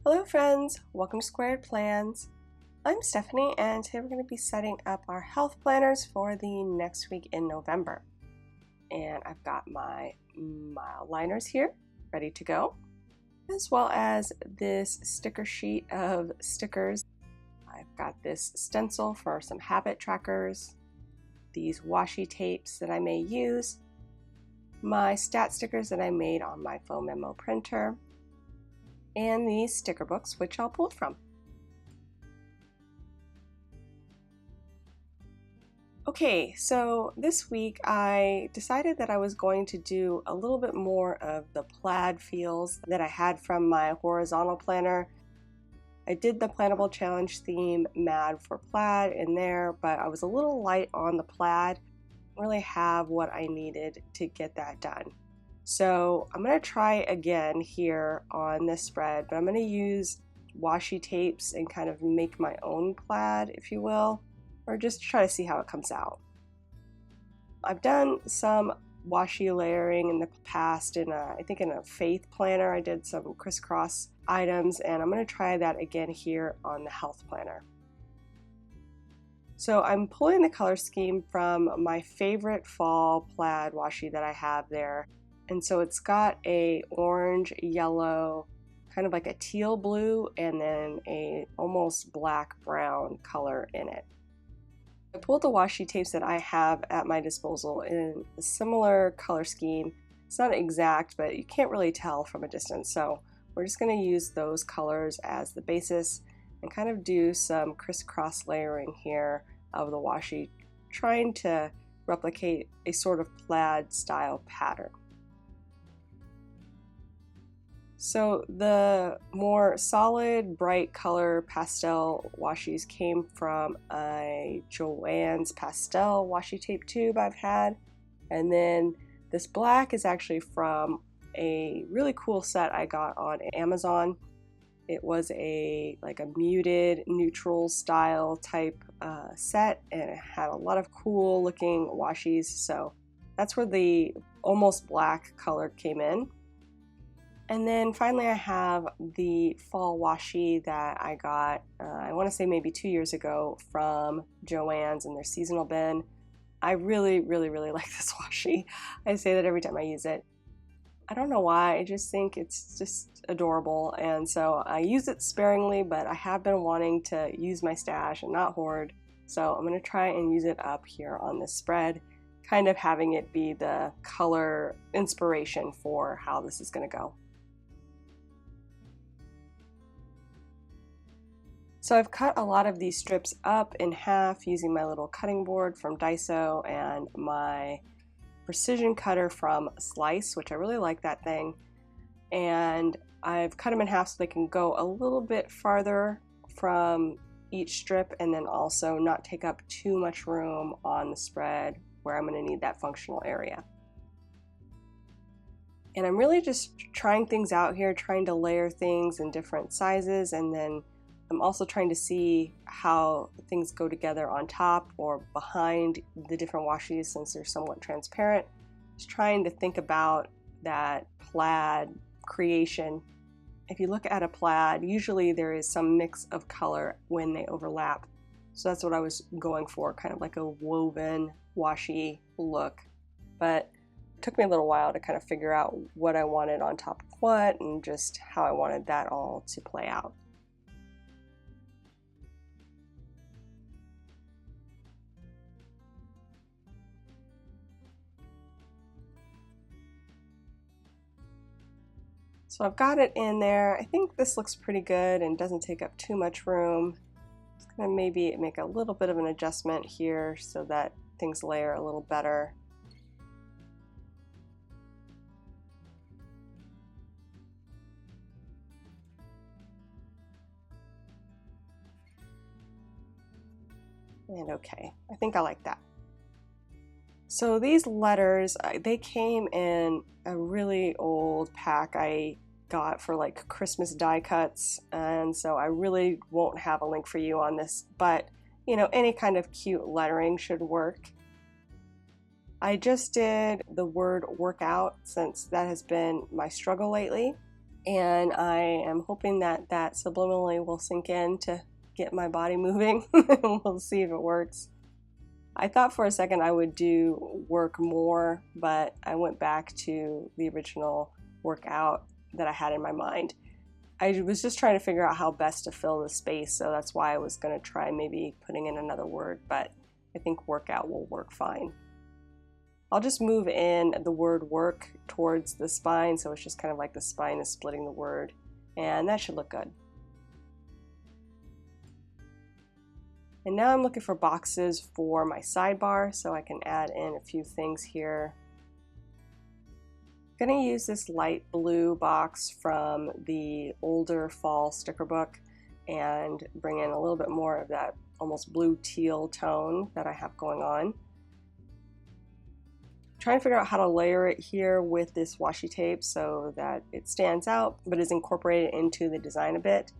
Hello friends, welcome to Squared Plans. I'm Stephanie and today we're going to be setting up our health planners for the next week in November. And I've got my mile liners here ready to go, as well as this sticker sheet of stickers. I've got this stencil for some habit trackers, these washi tapes that I may use, my stat stickers that I made on my foam memo printer, and these sticker books which I'll pull from. Okay, so this week I decided that I was going to do a little bit more of the plaid feels that I had from my horizontal planner. I did the Plannable Challenge theme Mad for Plaid in there, but I was a little light on the plaid. I didn't really have what I needed to get that done. So I'm going to try again here on this spread, but I'm going to use washi tapes and kind of make my own plaid, if you will, or just try to see how it comes out. I've done some washi layering in the past I think in a faith planner. I did some crisscross items, and I'm going to try that again here on the health planner. So I'm pulling the color scheme from my favorite fall plaid washi that I have there. And so it's got a orange, yellow, kind of like a teal blue, and then a almost black brown color in it. I pulled the washi tapes that I have at my disposal in a similar color scheme. It's not exact, but you can't really tell from a distance. So we're just going to use those colors as the basis and kind of do some crisscross layering here of the washi, trying to replicate a sort of plaid style pattern. So the more solid, bright color pastel washis came from a Joann's pastel washi tape tube I've had. And then this black is actually from a really cool set I got on Amazon. It was like a muted neutral style type set, and it had a lot of cool looking washis. So that's where the almost black color came in. And then finally I have the fall washi that I got, I want to say maybe 2 years ago from Joann's in their seasonal bin. I really like this washi. I say that every time I use it. I don't know why, I just think it's just adorable, and so I use it sparingly, but I have been wanting to use my stash and not hoard. So I'm going to try and use it up here on this spread, kind of having it be the color inspiration for how this is going to go. So I've cut a lot of these strips up in half using my little cutting board from Daiso and my precision cutter from Slice, which I really like that thing. And I've cut them in half so they can go a little bit farther from each strip and then also not take up too much room on the spread where I'm going to need that functional area. And I'm really just trying things out here, trying to layer things in different sizes, and then I'm also trying to see how things go together on top or behind the different washis since they're somewhat transparent. Just trying to think about that plaid creation. If you look at a plaid, usually there is some mix of color when they overlap. So that's what I was going for, kind of like a woven washi look. But it took me a little while to kind of figure out what I wanted on top of what and just how I wanted that all to play out. So I've got it in there. I think this looks pretty good and doesn't take up too much room. Just gonna maybe make a little bit of an adjustment here so that things layer a little better. And okay, I think I like that. So these letters, they came in a really old pack I got for like Christmas die cuts, and so I really won't have a link for you on this, but you know, any kind of cute lettering should work. I just did the word workout since that has been my struggle lately, and I am hoping that that subliminally will sink in to get my body moving. We'll see if it works. I thought for a second I would do work more, but I went back to the original workout that I had in my mind. I was just trying to figure out how best to fill the space, so that's why I was going to try maybe putting in another word, but I think workout will work fine. I'll just move in the word work towards the spine, so it's just kind of like the spine is splitting the word, and that should look good. And now I'm looking for boxes for my sidebar, so I can add in a few things here. I'm going to use this light blue box from the older fall sticker book and bring in a little bit more of that almost blue teal tone that I have going on. Trying to figure out how to layer it here with this washi tape so that it stands out but is incorporated into the design a bit.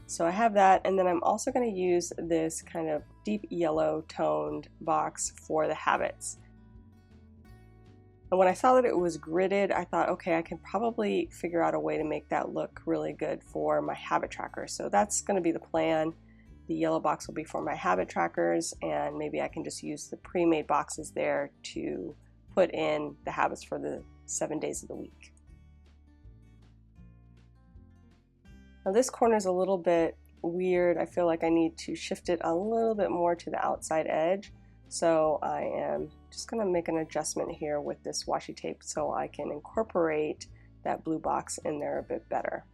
So I have that, and then I'm also going to use this kind of deep yellow toned box for the habits. And when I saw that it was gridded, I thought, okay, I can probably figure out a way to make that look really good for my habit tracker. So that's going to be the plan. The yellow box will be for my habit trackers, and maybe I can just use the pre-made boxes there to put in the habits for the 7 days of the week. Now this corner is a little bit weird. I feel like I need to shift it a little bit more to the outside edge. So I am just going to make an adjustment here with this washi tape so I can incorporate that blue box in there a bit better.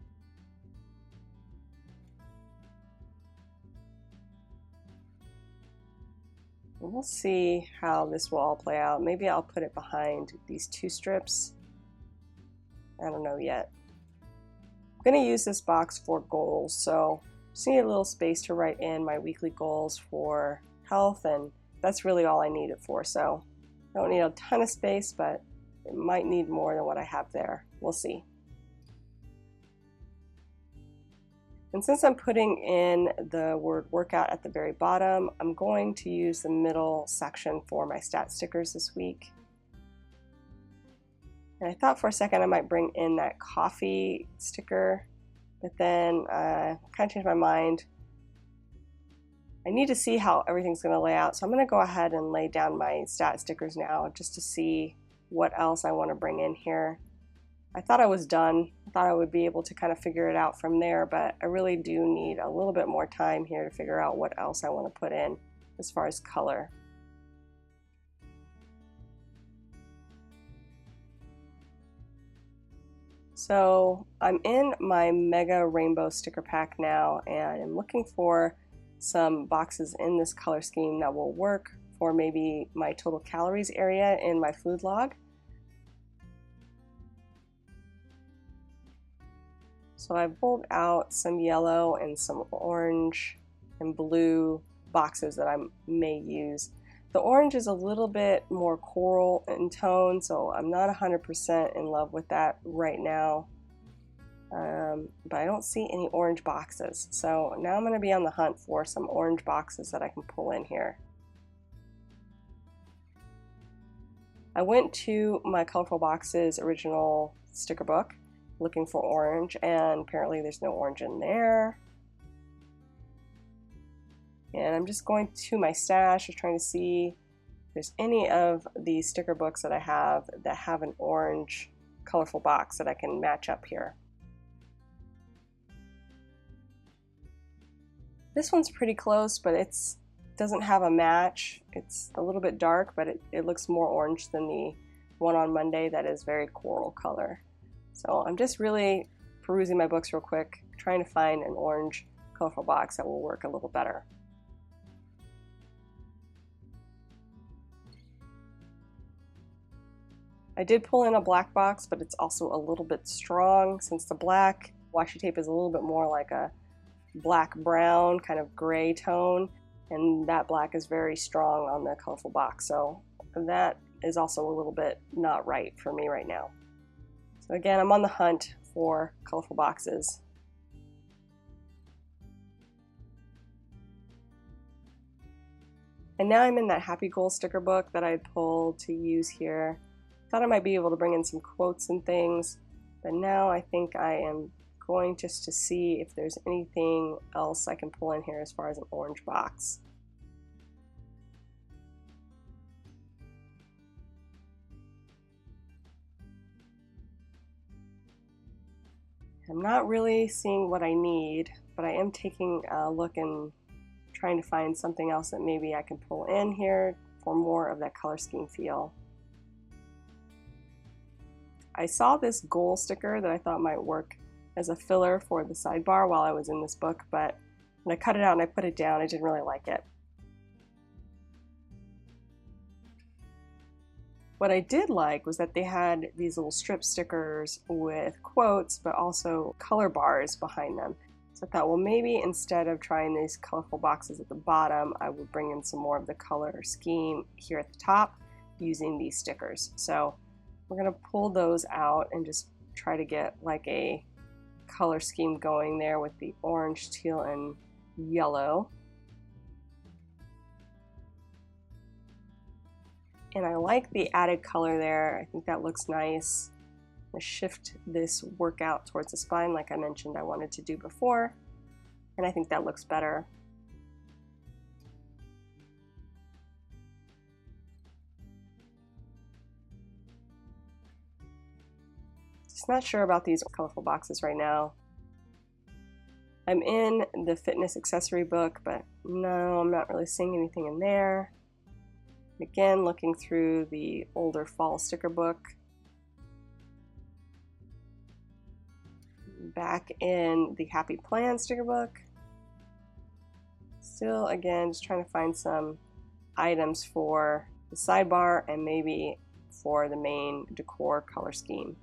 And we'll see how this will all play out. Maybe I'll put it behind these two strips. I don't know yet. I'm going to use this box for goals, so just need a little space to write in my weekly goals for health, and that's really all I need it for. So I don't need a ton of space, but it might need more than what I have there. We'll see. And since I'm putting in the word workout at the very bottom, I'm going to use the middle section for my stat stickers this week. And I thought for a second I might bring in that coffee sticker, but then I kind of changed my mind. I need to see how everything's going to lay out, so I'm going to go ahead and lay down my stat stickers now just to see what else I want to bring in here. I thought I was done. I thought I would be able to kind of figure it out from there, but I really do need a little bit more time here to figure out what else I want to put in as far as color. So I'm in my Mega Rainbow sticker pack now, and I'm looking for some boxes in this color scheme that will work for maybe my total calories area in my food log. So I've pulled out some yellow and some orange and blue boxes that I may use. The orange is a little bit more coral in tone, so I'm not 100% in love with that right now. But I don't see any orange boxes. So now I'm going to be on the hunt for some orange boxes that I can pull in here. I went to my Colorful Boxes original sticker book looking for orange, and apparently there's no orange in there. And I'm just going to my stash, just trying to see if there's any of these sticker books that I have that have an orange colorful box that I can match up here. This one's pretty close, but it doesn't have a match. It's a little bit dark, but it looks more orange than the one on Monday that is very coral color. So I'm just really perusing my books real quick, trying to find an orange colorful box that will work a little better. I did pull in a black box, but it's also a little bit strong since the black washi tape is a little bit more like a black brown kind of gray tone, and that black is very strong on the colorful box, so that is also a little bit not right for me right now. So again, I'm on the hunt for colorful boxes. And now I'm in that Happy Goal sticker book that I pulled to use here. Thought I might be able to bring in some quotes and things. But now I think I am going just to see if there's anything else I can pull in here as far as an orange box. I'm not really seeing what I need, but I am taking a look and trying to find something else that maybe I can pull in here for more of that color scheme feel. I saw this goal sticker that I thought might work as a filler for the sidebar while I was in this book, but when I cut it out and I put it down, I didn't really like it. What I did like was that they had these little strip stickers with quotes, but also color bars behind them. So I thought, well, maybe instead of trying these colorful boxes at the bottom, I would bring in some more of the color scheme here at the top using these stickers. So we're going to pull those out and just try to get like a color scheme going there with the orange, teal, and yellow. And I like the added color there. I think that looks nice. I'm going to shift this workout towards the spine like I mentioned I wanted to do before. And I think that looks better. Just not sure about these colorful boxes right now. I'm in the fitness accessory book, but no, I'm not really seeing anything in there. Again, looking through the older fall sticker book. Back in the Happy Plan sticker book. Still, again, just trying to find some items for the sidebar and maybe for the main decor color scheme.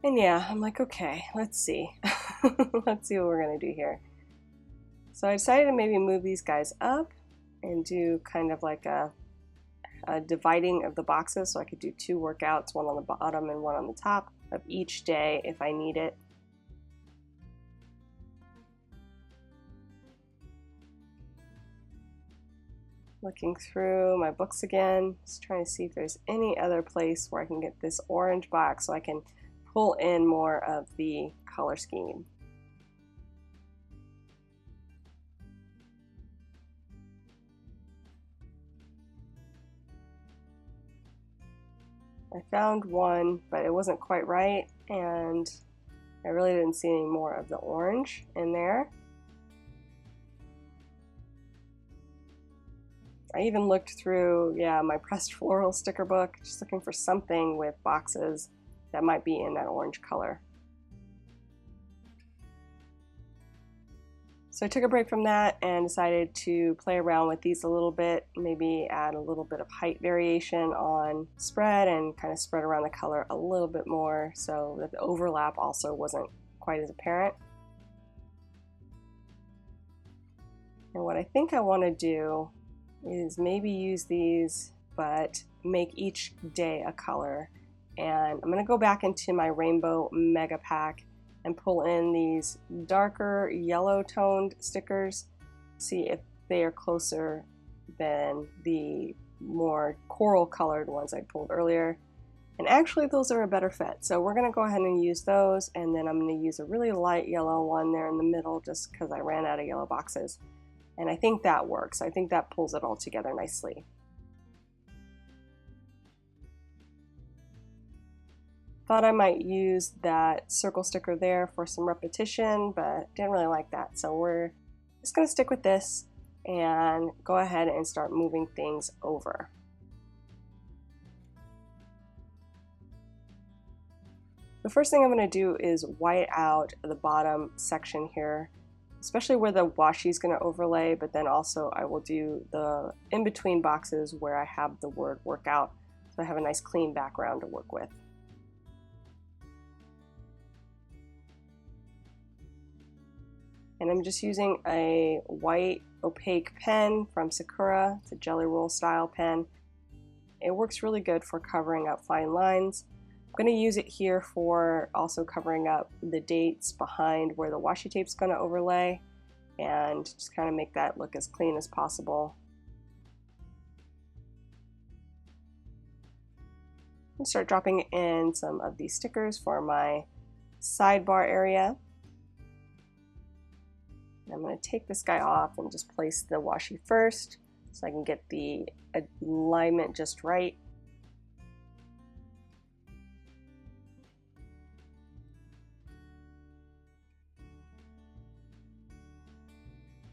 And yeah, I'm like, okay, let's see. Let's see what we're gonna do here. So I decided to maybe move these guys up and do kind of like a dividing of the boxes, so I could do 2 workouts, one on the bottom and one on the top of each day if I need it. Looking through my books again, just trying to see if there's any other place where I can get this orange box so I can pull in more of the color scheme. I found one, but it wasn't quite right, and I really didn't see any more of the orange in there. I even looked through, my pressed floral sticker book, just looking for something with boxes that might be in that orange color. So I took a break from that and decided to play around with these a little bit, maybe add a little bit of height variation on spread and kind of spread around the color a little bit more so that the overlap also wasn't quite as apparent. And what I think I want to do is maybe use these, but make each day a color. And I'm going to go back into my rainbow mega pack and pull in these darker yellow toned stickers, see if they are closer than the more coral colored ones I pulled earlier. And actually those are a better fit, so we're going to go ahead and use those, and then I'm going to use a really light yellow one there in the middle just because I ran out of yellow boxes. And I think that works. I think that pulls it all together nicely. Thought I might use that circle sticker there for some repetition, but didn't really like that. So we're just going to stick with this and go ahead and start moving things over. The first thing I'm going to do is white out the bottom section here, especially where the washi is going to overlay, but then also I will do the in-between boxes where I have the word workout, so I have a nice clean background to work with. And I'm just using a white opaque pen from Sakura. It's a jelly roll style pen. It works really good for covering up fine lines. I'm going to use it here for also covering up the dates behind where the washi tape is going to overlay. and just kind of make that look as clean as possible. And start dropping in some of these stickers for my sidebar area. I'm going to take this guy off and just place the washi first so I can get the alignment just right.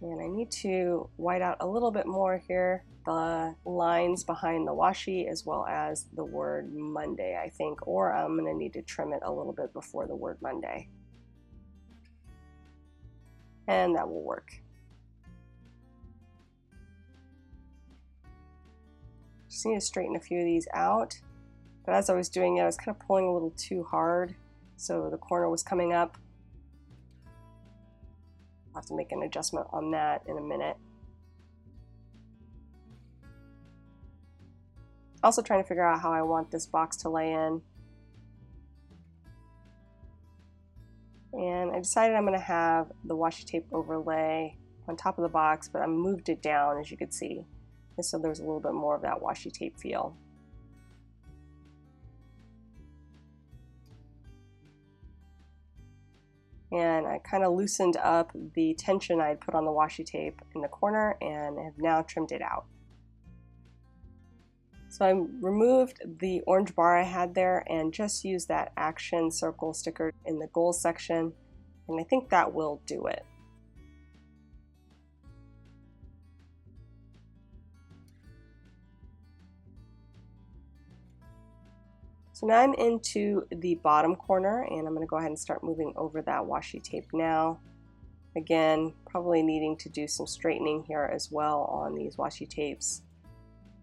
And I need to white out a little bit more here, the lines behind the washi as well as the word Monday, I think, or I'm going to need to trim it a little bit before the word Monday. And that will work. Just need to straighten a few of these out. But as I was doing it, I was kind of pulling a little too hard, so the corner was coming up. I'll have to make an adjustment on that in a minute. Also trying to figure out how I want this box to lay in. And I decided I'm going to have the washi tape overlay on top of the box, but I moved it down, as you can see. And so there's a little bit more of that washi tape feel. And I kind of loosened up the tension I had put on the washi tape in the corner and have now trimmed it out. So I removed the orange bar I had there and just used that action circle sticker in the goals section, and I think that will do it. So now I'm into the bottom corner, and I'm going to go ahead and start moving over that washi tape now. Again, probably needing to do some straightening here as well on these washi tapes.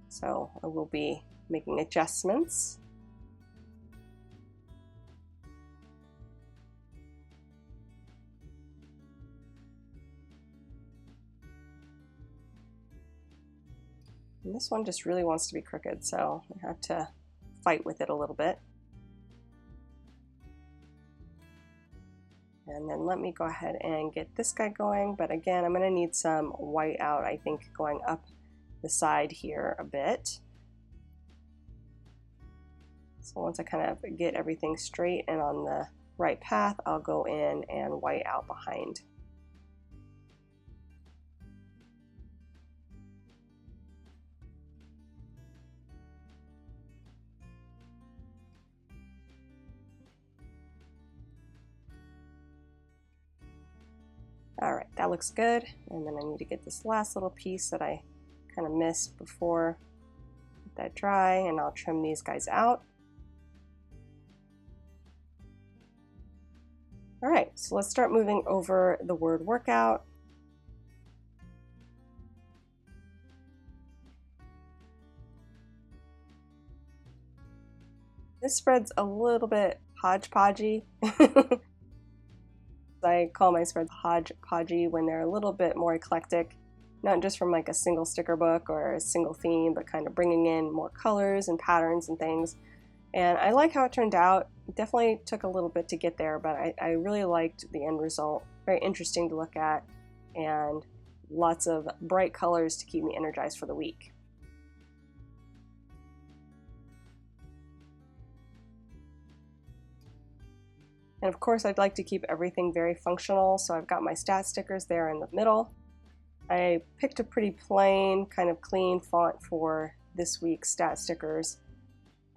So I will be making adjustments. And this one just really wants to be crooked, so I have to fight with it a little bit. And then let me go ahead and get this guy going, but again, I'm going to need some white out, I think, going up the side here a bit. So once I kind of get everything straight and on the right path, I'll go in and white out behind. Alright, that looks good. And then I need to get this last little piece that I kind of missed before. Let that dry, and I'll trim these guys out. Alright, so let's start moving over the word workout. This spread's a little bit hodgepodgey. I call my spreads hodgepodgey when they're a little bit more eclectic, not just from like a single sticker book or a single theme, but kind of bringing in more colors and patterns and things. And I like how it turned out. It definitely took a little bit to get there, but I really liked the end result. Very interesting to look at, and lots of bright colors to keep me energized for the week. And of course, I'd like to keep everything very functional, so I've got my stat stickers there in the middle. I picked a pretty plain, kind of clean font for this week's stat stickers.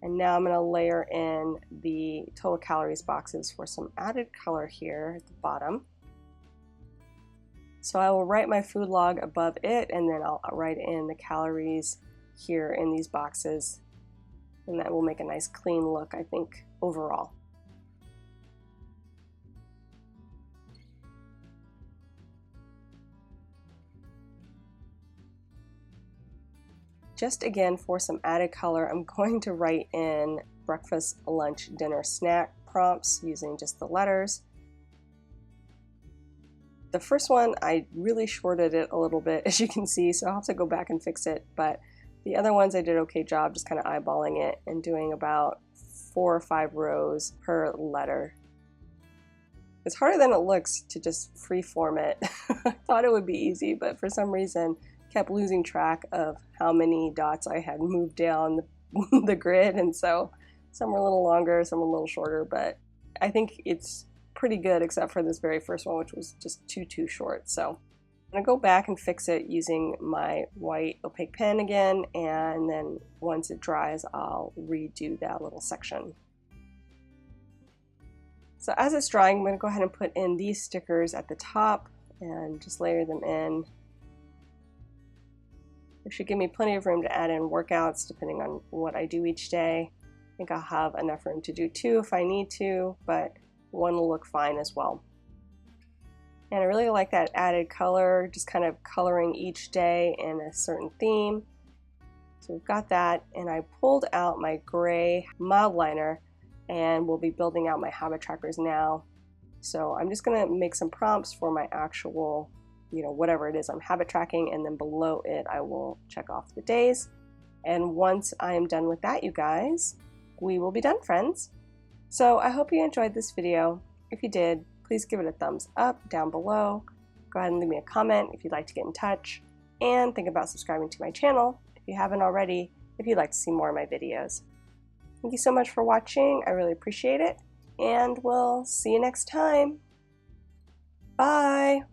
And now I'm going to layer in the total calories boxes for some added color here at the bottom. So I will write my food log above it, and then I'll write in the calories here in these boxes. And that will make a nice clean look, I think, overall. Just again, for some added color, I'm going to write in breakfast, lunch, dinner, snack prompts using just the letters. The first one, I really shorted it a little bit, as you can see, so I'll have to go back and fix it, but the other ones I did an okay job just kind of eyeballing it and doing about 4 or 5 rows per letter. It's harder than it looks to just freeform it. I thought it would be easy, but for some reason kept losing track of how many dots I had moved down the grid, and so some were a little longer, some were a little shorter, but I think it's pretty good except for this very first one, which was just too short. So I'm gonna go back and fix it using my white opaque pen again, and then once it dries, I'll redo that little section. So as it's drying, I'm gonna go ahead and put in these stickers at the top and just layer them in. It should give me plenty of room to add in workouts depending on what I do each day. I think I'll have enough room to do 2 if I need to, but 1 will look fine as well. And I really like that added color, just kind of coloring each day in a certain theme. So we've got that, and I pulled out my gray mild liner and we'll be building out my habit trackers now. So I'm just gonna make some prompts for my actual, whatever it is I'm habit tracking, and then below it I will check off the days. And once I am done with that, you guys, we will be done, friends. So I hope you enjoyed this video. If you did, please give it a thumbs up down below. Go ahead and leave me a comment if you'd like to get in touch, and think about subscribing to my channel if you haven't already, if you'd like to see more of my videos. Thank you so much for watching. I really appreciate it, and we'll see you next time. Bye!